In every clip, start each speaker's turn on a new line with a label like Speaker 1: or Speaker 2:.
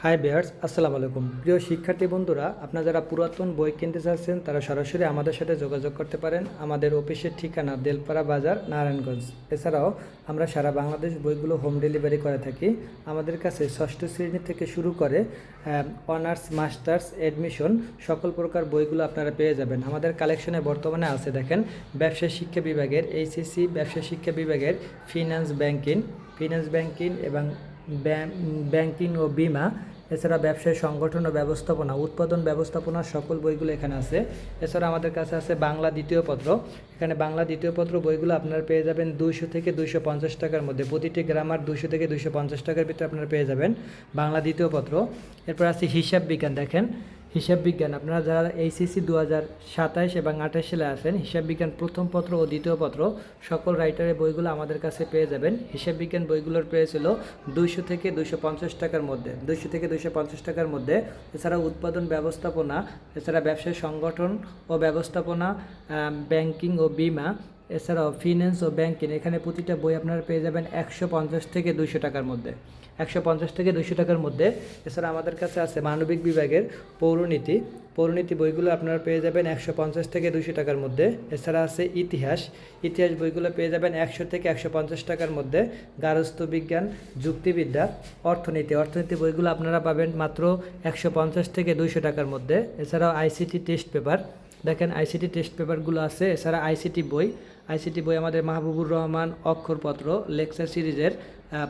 Speaker 1: High বিয়ার্স, আসসালামু আলাইকুম। প্রিয় শিক্ষার্থী বন্ধুরা, আপনারা যারা পুরাতন বই কিনতে চাচ্ছেন তারা সরাসরি আমাদের সাথে যোগাযোগ করতে পারেন। আমাদের অফিসের ঠিকানা দেলপাড়া বাজার, নারায়ণগঞ্জ। এছাড়াও আমরা সারা বাংলাদেশ বইগুলো হোম ডেলিভারি করে থাকি। আমাদের কাছে ষষ্ঠ শ্রেণী থেকে শুরু করে অনার্স, মাস্টার্স, অ্যাডমিশন সকল প্রকার বইগুলো আপনারা পেয়ে যাবেন। আমাদের কালেকশনে বর্তমানে আছে, দেখেন, ব্যবসায় শিক্ষা বিভাগের এইচএসসি, ব্যবসায় শিক্ষা বিভাগের ফিনান্স ব্যাংকিং এবং ব্যাংকিং ও বিমা, এছাড়া ব্যবসায় সংগঠন ও ব্যবস্থাপনা, উৎপাদন ব্যবস্থাপনার সকল বইগুলো এখানে আছে। এছাড়া আমাদের কাছে আছে বাংলা দ্বিতীয় পত্র। এখানে বাংলা দ্বিতীয় পত্র বইগুলো আপনারা পেয়ে যাবেন 200 থেকে 250 টাকার মধ্যে। প্রতিটি গ্রামার 200 থেকে 250 টাকার ভিতরে আপনারা পেয়ে যাবেন বাংলা দ্বিতীয় পত্র। এরপর আছে হিসাব বিজ্ঞান। দেখেন, হিসাব বিজ্ঞান আপনারা যারা এইচএসসি 2027 এবং 28 সালে আসেন, হিসাব বিজ্ঞান প্রথম পত্র ও দ্বিতীয় পত্র সকল রাইটারের বইগুলো আমাদের কাছে পেয়ে যাবেন। হিসাব বিজ্ঞান বইগুলোর প্রাইস হলো 200 থেকে 250 টাকার মধ্যে, 200 থেকে 250 টাকার মধ্যে। এছাড়া উৎপাদন ব্যবস্থাপনা, এছাড়া ব্যবসায় সংগঠন ও ব্যবস্থাপনা, ব্যাংকিং ও বিমা, এছাড়াও ফিন্যান্স ও ব্যাংকিং, এখানে প্রতিটা বই আপনারা পেয়ে যাবেন 150 থেকে 200 টাকার মধ্যে, 150 থেকে 200 টাকার মধ্যে। এছাড়া আমাদের কাছে আছে মানবিক বিভাগের পৌরনীতি বইগুলো আপনারা পেয়ে যাবেন 150 থেকে 200 টাকার মধ্যে। এছাড়া আছে ইতিহাস বইগুলো পেয়ে যাবেন 100 থেকে 150 টাকার মধ্যে। গার্হস্থ্য বিজ্ঞান, যুক্তিবিদ্যা, অর্থনীতি বইগুলো আপনারা পাবেন মাত্র 150 থেকে 200 টাকার মধ্যে। এছাড়াও আইসিটি টেস্ট পেপার, দেখেন আইসিটি টেস্ট পেপারগুলো আছে। এছাড়া আইসিটি বই আমাদের মাহবুবুর রহমান, অক্ষরপত্র, লেকচার সিরিজের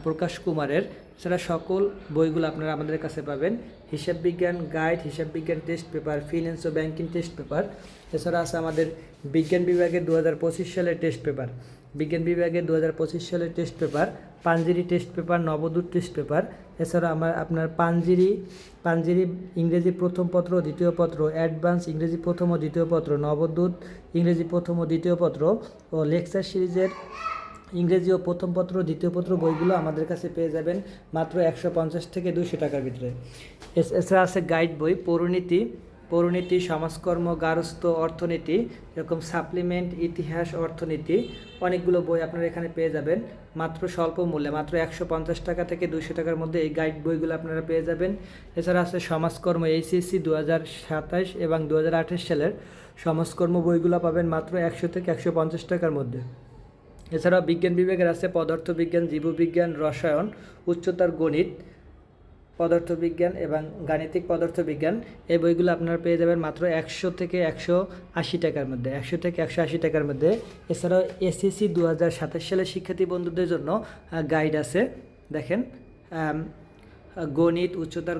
Speaker 1: প্রকাশ কুমারের, এছাড়া সকল বইগুলো আপনারা আমাদের কাছে পাবেন। হিসাব বিজ্ঞান গাইড, হিসাব বিজ্ঞান টেস্ট পেপার, ফিন্যান্স ও ব্যাংকিং টেস্ট পেপার। এছাড়া আছে আমাদের বিজ্ঞান বিভাগের 2025 সালের টেস্ট পেপার, সালের test paper, Panjeree test paper, Nabadut test paper. এছাড়া আপনার পাঞ্জিরি ইংরেজি প্রথম পত্র ও দ্বিতীয় পত্র, অ্যাডভান্স ইংরেজি প্রথম ও দ্বিতীয় পত্র, নবদূত ইংরেজি প্রথম ও দ্বিতীয় পত্র ও লেকচার সিরিজের ইংরেজি ও প্রথম পত্র, দ্বিতীয় পত্র বইগুলো আমাদের কাছে পেয়ে যাবেন মাত্র 150 থেকে 200 টাকার ভিতরে। এছাড়া আছে গাইড বই, পৌরনীতি, সমাজকর্ম, গার্হস্থ্য, অর্থনীতি, এরকম সাপ্লিমেন্ট, ইতিহাস, অর্থনীতি, অনেকগুলো বই আপনারা এখানে পেয়ে যাবেন মাত্র স্বল্প মূল্যে, মাত্র 150 টাকা থেকে 200 টাকার মধ্যে এই গাইড বইগুলো আপনারা পেয়ে যাবেন। এছাড়া আছে সমাজকর্ম, এইচএসসি 2027 এবং 2028 সালের সমাজকর্ম বইগুলো পাবেন মাত্র 100 থেকে 150 টাকার মধ্যে। এছাড়াও বিজ্ঞান বিভাগের আছে পদার্থবিজ্ঞান, জীববিজ্ঞান, রসায়ন, উচ্চতর গণিত, পদার্থবিজ্ঞান এবং গাণিতিক পদার্থবিজ্ঞান। এই বইগুলো আপনারা পেয়ে যাবেন মাত্র 100 থেকে 180 টাকার মধ্যে, 100 থেকে 180 টাকার মধ্যে। এছাড়াও এসএসসি 2027 সালের শিক্ষার্থী বন্ধুদের জন্য গাইড আছে। দেখেন, গণিত, উচ্চতর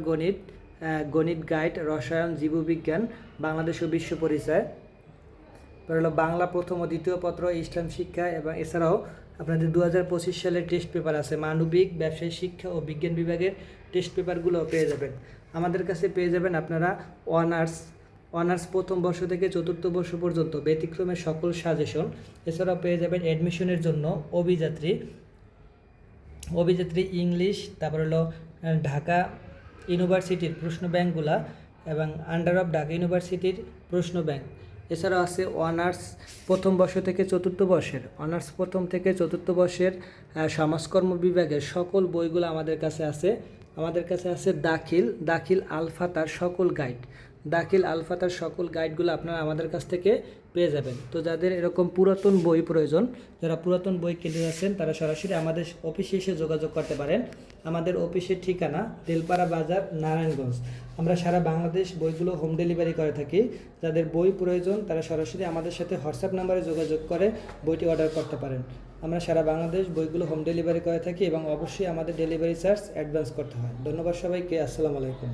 Speaker 1: গণিত গাইড, রসায়ন, জীববিজ্ঞান, বাংলাদেশ ও বিশ্ব পরিচয়, হলো বাংলা প্রথম ও দ্বিতীয় পত্র, ইসলাম শিক্ষা। এবং এছাড়াও আপনাদের 2025 সালের টেস্ট পেপার আছে, মানবিক, ব্যবসায় শিক্ষা ও বিজ্ঞান বিভাগের টেস্ট পেপারগুলো পেয়ে যাবেন। আমাদের কাছে পেয়ে যাবেন আপনারা অনার্স প্রথম বর্ষ থেকে চতুর্থ বর্ষ পর্যন্ত ব্যতিক্রমের সকল সাজেশন। এছাড়াও পেয়ে যাবেন অ্যাডমিশনের জন্য অভিযাত্রী ইংলিশ, তারপর হলো ঢাকা ইউনিভার্সিটির প্রশ্ন ব্যাংকগুলা এবং আন্ডার অফ ঢাকা ইউনিভার্সিটির প্রশ্ন ব্যাংক। এছাড়াও আছে অনার্স প্রথম বর্ষ থেকে চতুর্থ বর্ষের সমাজকর্ম বিভাগের সকল বইগুলো আমাদের কাছে আছে। দাখিল আলফাতার সকল গাইডগুলো আপনারা আমাদের কাছ থেকে পেয়ে যাবেন। তো যাদের এরকম পুরাতন বই প্রয়োজন, যারা পুরাতন বই কিনতে যাচ্ছেন, তারা সরাসরি আমাদের অফিসে এসে যোগাযোগ করতে পারেন। আমাদের অফিসের ঠিকানা দেলপাড়া বাজার, নারায়ণগঞ্জ। আমরা সারা বাংলাদেশ বইগুলো হোম ডেলিভারি করে থাকি। যাদের বই প্রয়োজন তারা সরাসরি আমাদের সাথে হোয়াটসঅ্যাপ নাম্বারে যোগাযোগ করে বইটি অর্ডার করতে পারেন। আমরা সারা বাংলাদেশ বইগুলো হোম ডেলিভারি করে থাকি এবং অবশ্যই আমাদের ডেলিভারি চার্জ অ্যাডভান্স করতে হয়। ধন্যবাদ সবাইকে, আসসালামু আলাইকুম।